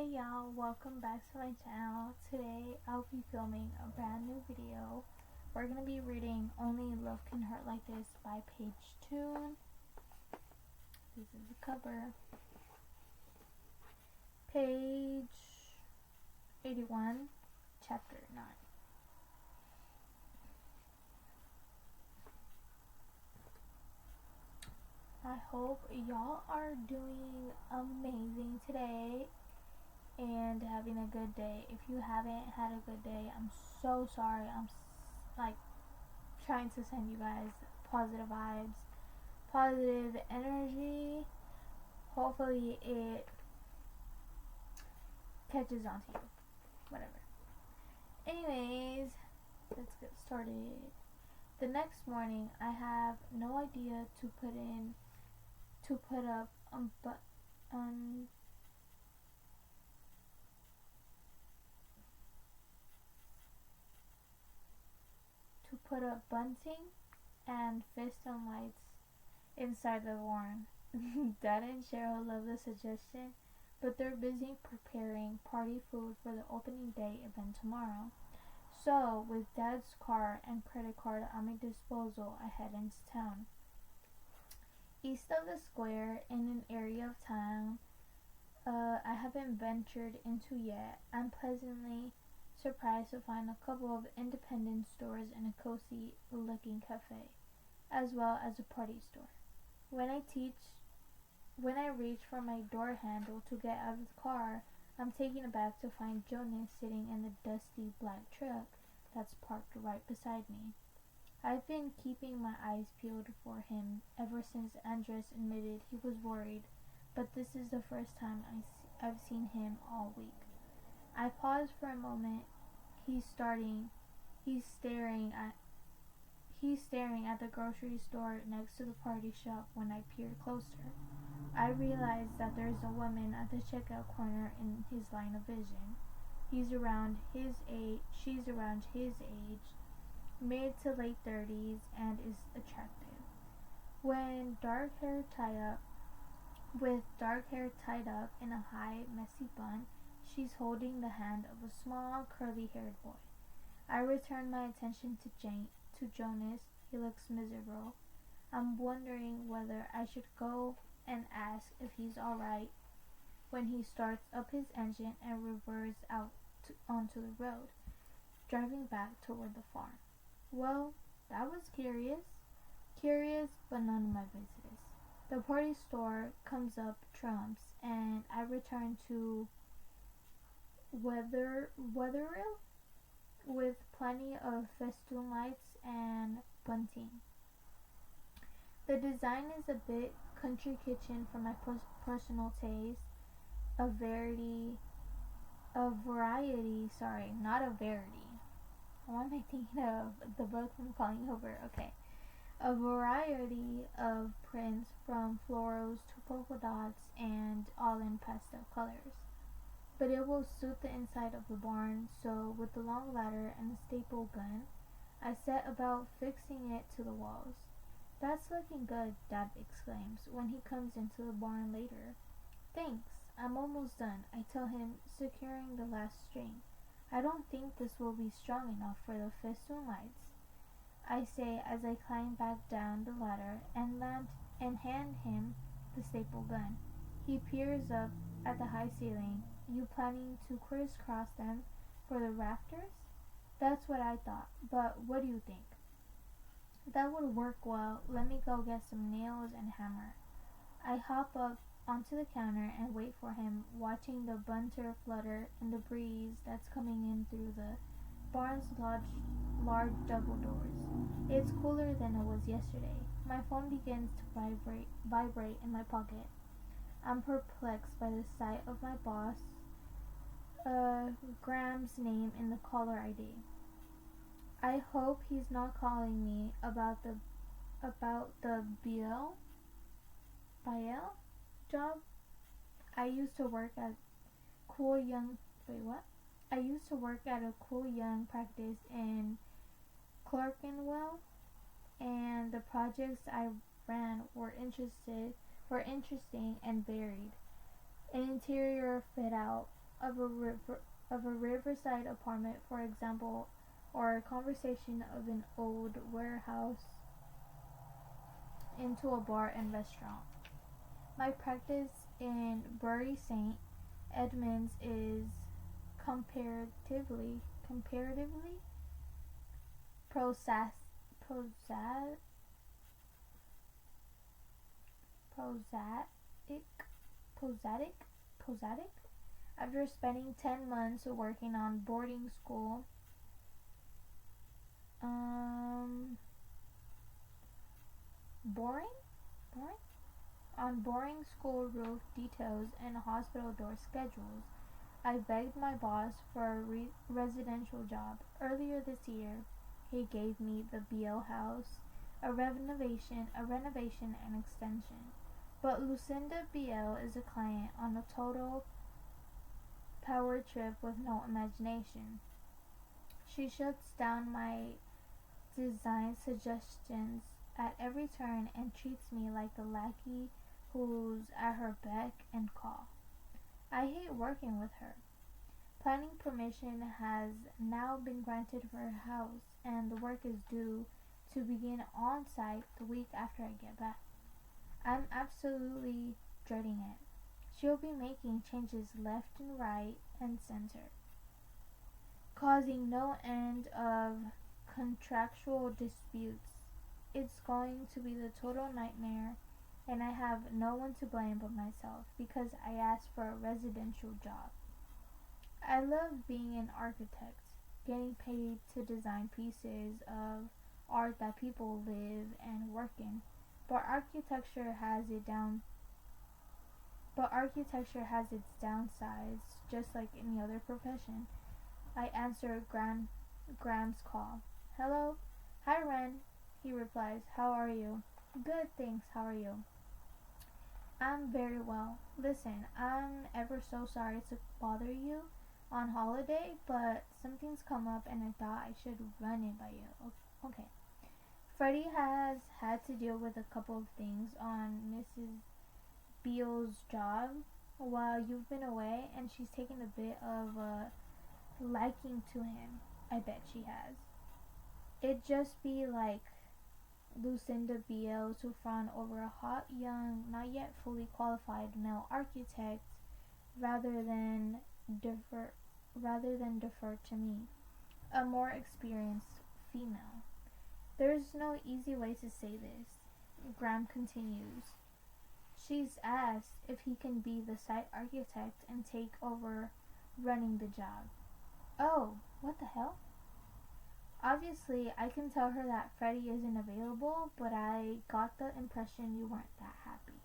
Hey y'all, welcome back to my channel. Today I'll be filming a brand new video. We're going to be reading Only Love Can Hurt Like This by Paige Toon. This is the cover. Page 81, chapter 9. I hope y'all are doing amazing today and having a good day. If you haven't had a good day, I'm so sorry. I'm trying to send you guys positive vibes, positive energy. Hopefully it catches on to you. Whatever. Anyways, let's get started. The next morning, I have no idea to put up bunting and feston lights inside the barn. Dad and Cheryl love the suggestion, but they're busy preparing party food for the opening day event tomorrow. So, with Dad's car and credit card at my disposal, I head into town. East of the square, in an area of town I haven't ventured into yet, I'm pleasantly surprised to find a couple of independent stores and a cozy-looking cafe, as well as a party store. When I reach for my door handle to get out of the car, I'm taken aback to find Jonas sitting in the dusty black truck that's parked right beside me. I've been keeping my eyes peeled for him ever since Andres admitted he was worried, but this is the first time I've seen him all week. I pause for a moment. He's staring at the grocery store next to the party shop. When I peer closer, I realize that there's a woman at the checkout corner in his line of vision. She's around his age, mid to late 30s, and is attractive. With dark hair tied up in a high, messy bun, she's holding the hand of a small, curly-haired boy. I return my attention to Jonas. He looks miserable. I'm wondering whether I should go and ask if he's alright when he starts up his engine and reverses out onto the road, driving back toward the farm. Well, that was curious, but none of my business. The party store comes up trumps, and I return to Wetherill with plenty of festoon lights and bunting. The design is a bit country kitchen for my personal taste. A variety. Why am I thinking of the book from Calling Over? Okay. A variety of prints from florals to polka dots and all in pastel colors. But it will suit the inside of the barn, so with the long ladder and a staple gun, I set about fixing it to the walls. That's looking good, Dad exclaims when he comes into the barn later. Thanks, I'm almost done, I tell him, securing the last string. I don't think this will be strong enough for the festoon lights, I say as I climb back down the ladder and hand him the staple gun. He peers up at the high ceiling. You planning to crisscross them for the rafters? That's what I thought, but what do you think? That would work well. Let me go get some nails and hammer. I hop up onto the counter and wait for him, watching the bunter flutter in the breeze that's coming in through the barn's large double doors. It's cooler than it was yesterday. My phone begins to vibrate in my pocket. I'm perplexed by the sight of my boss, Graham's name in the caller ID. I hope he's not calling me about the Biel job. I used to work at a cool young practice in Clerkenwell, and the projects I ran were interesting and varied. An interior fit out of a riverside apartment, for example, or a conversation of an old warehouse into a bar and restaurant. My practice in Bury St. Edmunds is comparatively prosaic, prosaic, prosaic. After spending 10 months working on boarding school, boring, boring, on boring school roof details and hospital door schedules, I begged my boss for a residential job. Earlier this year, he gave me the BL house, a renovation and extension. But Lucinda BL is a client on a total power trip with no imagination. She shuts down my design suggestions at every turn and treats me like a lackey who's at her beck and call. I hate working with her. Planning permission has now been granted for her house, and the work is due to begin on site the week after I get back. I'm absolutely dreading it. She'll be making changes left and right and center, causing no end of contractual disputes. It's going to be the total nightmare, and I have no one to blame but myself because I asked for a residential job. I love being an architect, getting paid to design pieces of art that people live and work in, but architecture has its downsides, just like any other profession. I answer Graham's call. Hello? Hi, Ren. He replies. How are you? Good, thanks. How are you? I'm very well. Listen, I'm ever so sorry to bother you on holiday, but something's come up and I thought I should run it by you. Okay. Freddie has had to deal with a couple of things on Mrs. Beale's job while you've been away, and she's taken a bit of a liking to him. I bet she has. It'd just be like Lucinda Beale to fawn over a hot, young, not yet fully qualified male architect rather than defer to me, a more experienced female. There's no easy way to say this. Graham continues. She's asked if he can be the site architect and take over running the job. Oh, what the hell? Obviously, I can tell her that Freddie isn't available, but I got the impression you weren't that happy.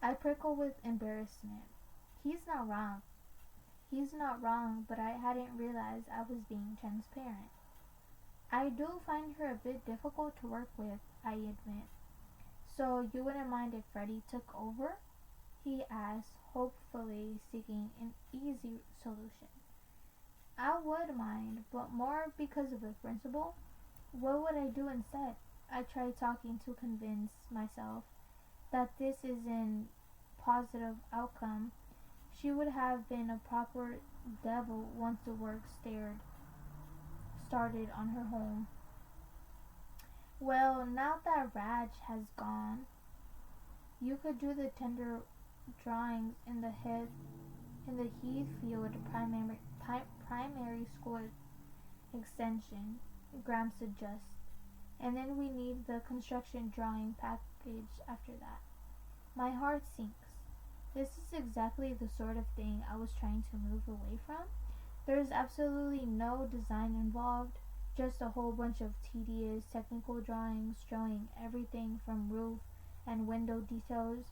I prickle with embarrassment. He's not wrong, but I hadn't realized I was being transparent. I do find her a bit difficult to work with, I admit. So you wouldn't mind if Freddie took over? He asked, hopefully seeking an easy solution. I would mind, but more because of the principle. What would I do instead? I tried talking to convince myself that this is a positive outcome. She would have been a proper devil once the work started on her home. Well, now that Raj has gone, you could do the tender drawings in the Heathfield primary school extension, Graham suggests, and then we need the construction drawing package after that. My heart sinks. This is exactly the sort of thing I was trying to move away from. There is absolutely no design involved, just a whole bunch of tedious technical drawings showing everything from roof and window details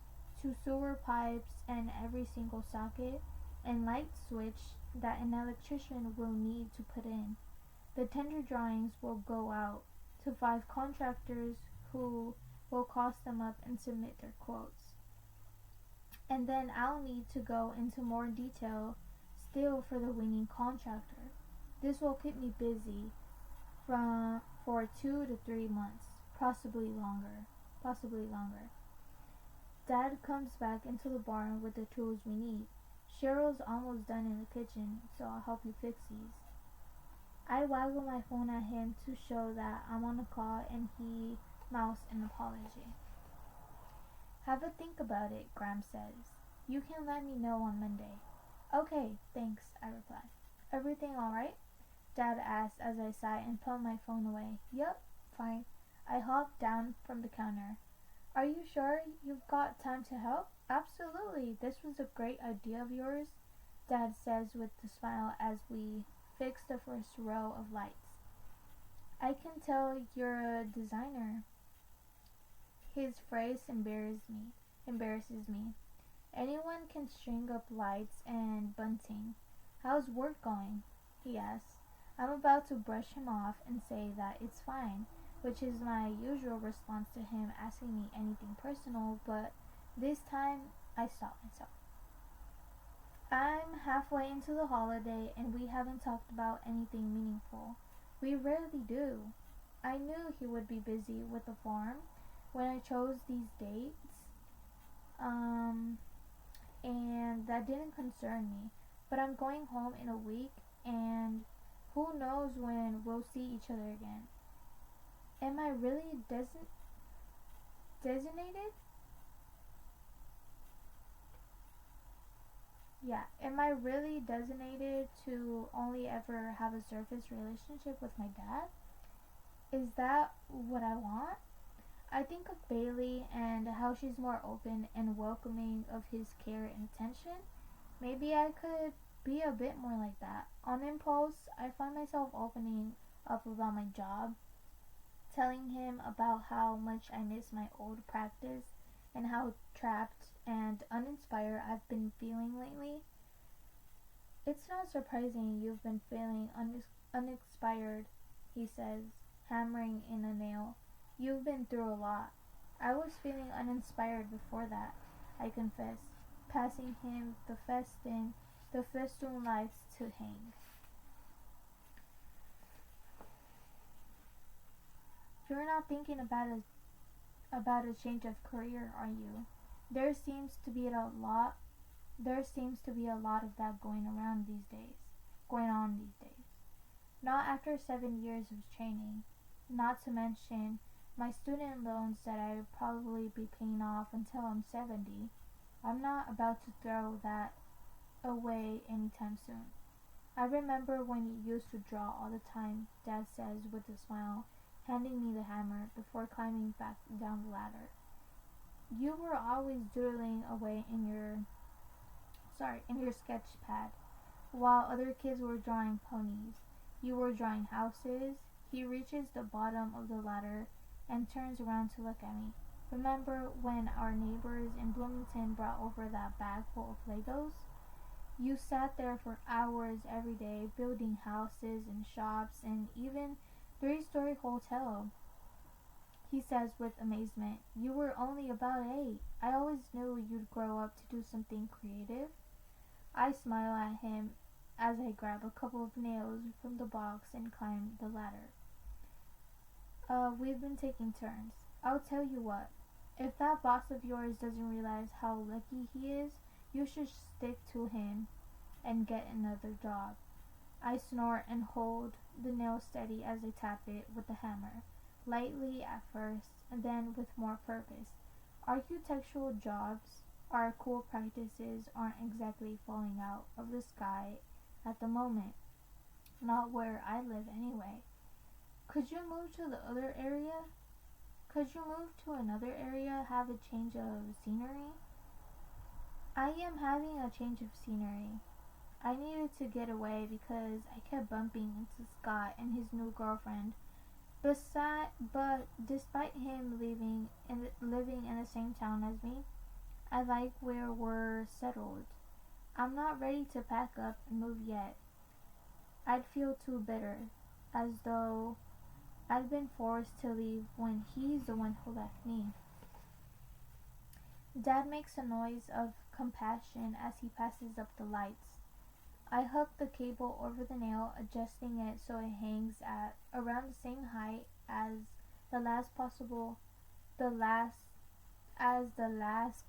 to sewer pipes and every single socket and light switch that an electrician will need to put in. The tender drawings will go out to 5 contractors who will cost them up and submit their quotes. And then I'll need to go into more detail still for the winning contractor. This will keep me busy for 2 to 3 months, possibly longer. Dad comes back into the barn with the tools we need. Cheryl's almost done in the kitchen, so I'll help you fix these. I waggle my phone at him to show that I'm on a call, and he mouths an apology. Have a think about it, Graham says. You can let me know on Monday. Okay, thanks, I reply. Everything alright? Dad asks as I sigh and put my phone away. Yup, fine. I hop down from the counter. Are you sure you've got time to help? Absolutely, this was a great idea of yours, Dad says with a smile as we fix the first row of lights. I can tell you're a designer. His phrase embarrasses me. Anyone can string up lights and bunting. How's work going? He asks. I'm about to brush him off and say that it's fine, which is my usual response to him asking me anything personal, but this time I stop myself. I'm halfway into the holiday and we haven't talked about anything meaningful. We rarely do. I knew he would be busy with the farm when I chose these dates, and that didn't concern me. But I'm going home in a week, and who knows when we'll see each other again. Am I really designated? Yeah, am I really designated to only ever have a surface relationship with my dad? Is that what I want? I think of Bailey and how she's more open and welcoming of his care and attention. Maybe I could be a bit more like that. On impulse, I find myself opening up about my job, telling him about how much I miss my old practice and how trapped and uninspired I've been feeling lately. It's not surprising you've been feeling uninspired, he says, hammering in a nail. You've been through a lot. I was feeling uninspired before that, I confess, passing him the festoon lights to hang. You're not thinking about a change of career, are you? There seems to be a lot of that going on these days. Not after 7 years of training, not to mention my student loans that I'll probably be paying off until I'm 70. I'm not about to throw that away anytime soon. I remember when you used to draw all the time, Dad says with a smile, handing me the hammer before climbing back down the ladder. You were always doodling away in your sketch pad, while other kids were drawing ponies. You were drawing houses. He reaches the bottom of the ladder and turns around to look at me. Remember when our neighbors in Bloomington brought over that bag full of Legos? You sat there for hours every day building houses and shops and even 3-story hotel. He says with amazement, you were only about 8. I always knew you'd grow up to do something creative. I smile at him as I grab a couple of nails from the box and climb the ladder. We've been taking turns. I'll tell you what, if that boss of yours doesn't realize how lucky he is, you should stick to him and get another job. I snort and hold the nail steady as I tap it with the hammer, lightly at first, and then with more purpose. Architectural jobs, our cool practices aren't exactly falling out of the sky at the moment. Not where I live anyway. Could you move to the other area? Could you move to another area, have a change of scenery? I am having a change of scenery. I needed to get away because I kept bumping into Scott and his new girlfriend. But despite him living in the same town as me, I like where we're settled. I'm not ready to pack up and move yet. I'd feel too bitter, as though I'd been forced to leave when he's the one who left me. Dad makes a noise of compassion as he passes up the lights. I hook the cable over the nail, adjusting it so it hangs at around the same height as the last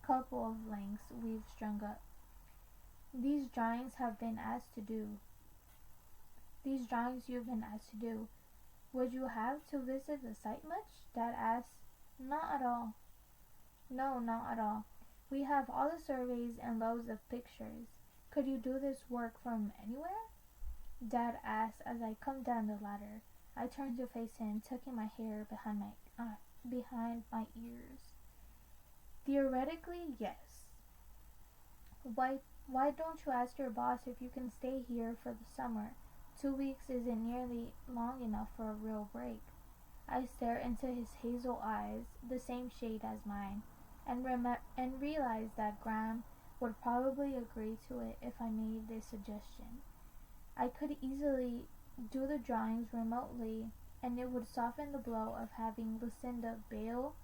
couple of lengths we've strung up. These drawings have been asked to do. These drawings you've been asked to do. Would you have to visit the site much? Dad asked. Not at all. No, not at all. We have all the surveys and loads of pictures. Could you do this work from anywhere? Dad asked as I come down the ladder. I turned to face him, tucking my hair behind my ears. Theoretically, yes. Why don't you ask your boss if you can stay here for the summer? 2 weeks isn't nearly long enough for a real break. I stare into his hazel eyes, the same shade as mine, and realize that Graham would probably agree to it if I made this suggestion. I could easily do the drawings remotely, and it would soften the blow of having Lucinda Bale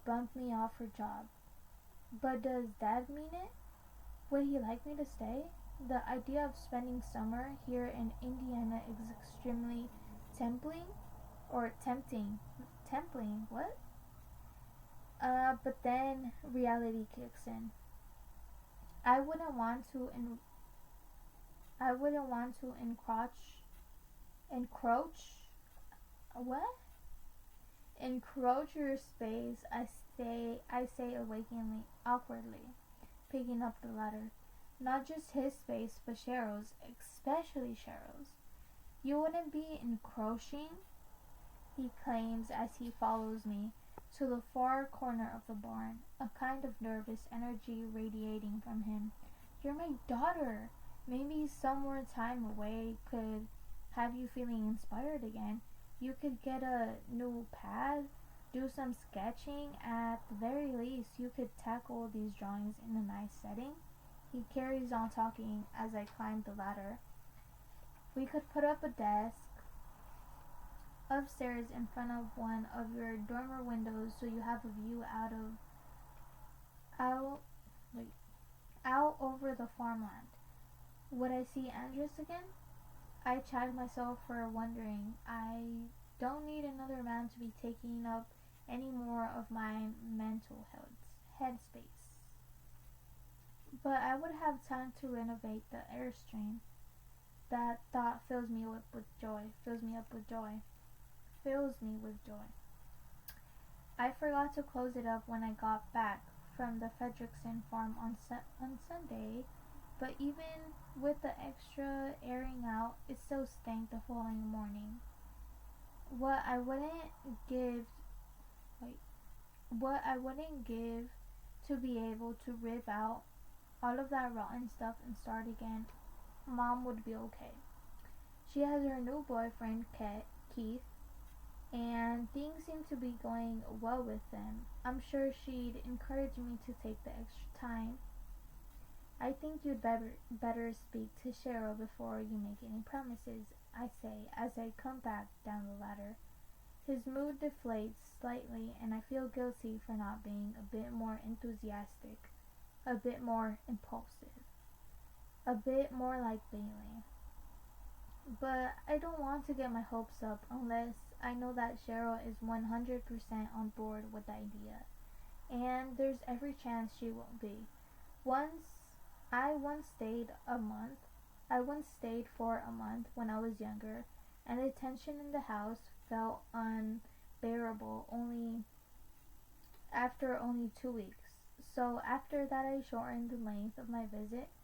bump me off her job. But does Dad mean it? Would he like me to stay? The idea of spending summer here in Indiana is extremely tempting. What? But then reality kicks in. I wouldn't want to encroach your space. I say awkwardly, picking up the ladder. Not just his space, but Cheryl's, especially Cheryl's. You wouldn't be encroaching, he claims as he follows me to the far corner of the barn, a kind of nervous energy radiating from him. You're my daughter. Maybe some more time away could have you feeling inspired again. You could get a new pad, do some sketching. At the very least, you could tackle these drawings in a nice setting. He carries on talking as I climb the ladder. We could put up a desk upstairs in front of one of your dormer windows so you have a view out over the farmland. Would I see Andres again? I chide myself for wondering. I don't need another man to be taking up any more of my mental headspace. But I would have time to renovate the Airstream. That thought fills me up with joy. I forgot to close it up when I got back from the Fredrickson farm on Sunday, but even with the extra airing out, it still stank the following morning. What I wouldn't give to be able to rip out all of that rotten stuff and start again. Mom would be okay. She has her new boyfriend, Keith, and things seem to be going well with them. I'm sure she'd encourage me to take the extra time. I think you'd better speak to Cheryl before you make any promises, I say as I come back down the ladder. His mood deflates slightly, and I feel guilty for not being a bit more enthusiastic, a bit more impulsive, a bit more like Bailey. But I don't want to get my hopes up unless I know that Cheryl is 100% on board with the idea, and there's every chance she won't be. I once stayed for a month when I was younger, and the tension in the house felt unbearable after only 2 weeks. So after that I shortened the length of my visits.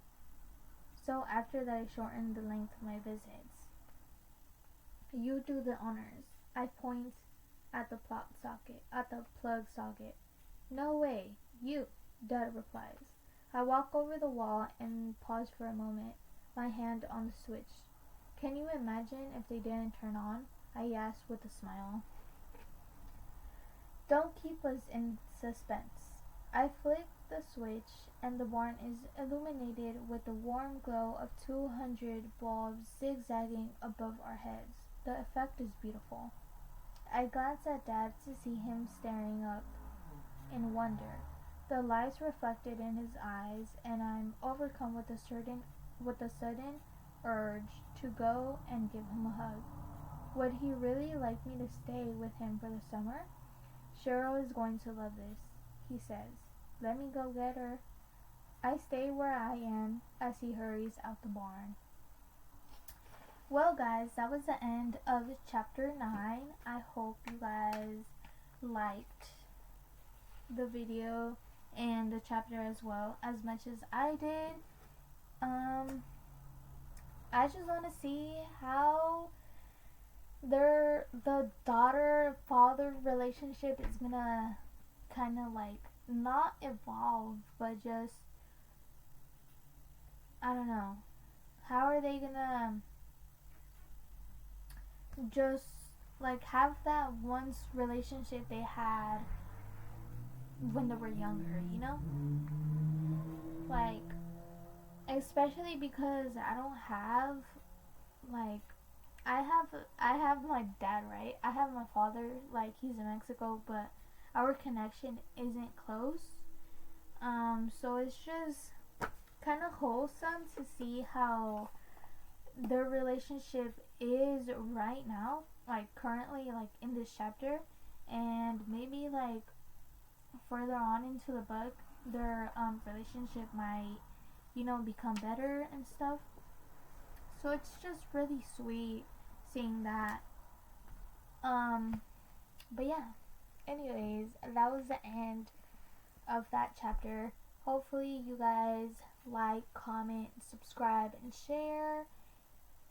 You do the honors. I point at the plug socket. No way, you, Dad replies. I walk over the wall and pause for a moment, my hand on the switch. Can you imagine if they didn't turn on? I ask with a smile. Don't keep us in suspense. I flick the switch and the barn is illuminated with the warm glow of 200 bulbs zigzagging above our heads. The effect is beautiful. I glance at Dad to see him staring up in wonder. The lights reflected in his eyes, and I'm overcome with a sudden urge to go and give him a hug. Would he really like me to stay with him for the summer? Cheryl is going to love this, he says. Let me go get her. I stay where I am as he hurries out the barn. Well, guys, that was the end of chapter 9. I hope you guys liked the video and the chapter as well as much as I did. I just want to see how the daughter father relationship is gonna kind of like not evolve, but just, I don't know, how are they gonna just like have that once relationship they had when they were younger, you know? Like, especially because I don't have like I have my dad, right? I have my father, like he's in Mexico, but our connection isn't close. So it's just kind of wholesome to see how their relationship is right now, like currently, like in this chapter, and maybe like further on into the book, their relationship might, you know, become better and stuff. So it's just really sweet seeing that. But yeah. Anyways, that was the end of that chapter. Hopefully you guys like, comment, subscribe, and share.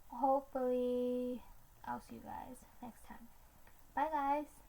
Hopefully I'll see you guys next time. Bye guys.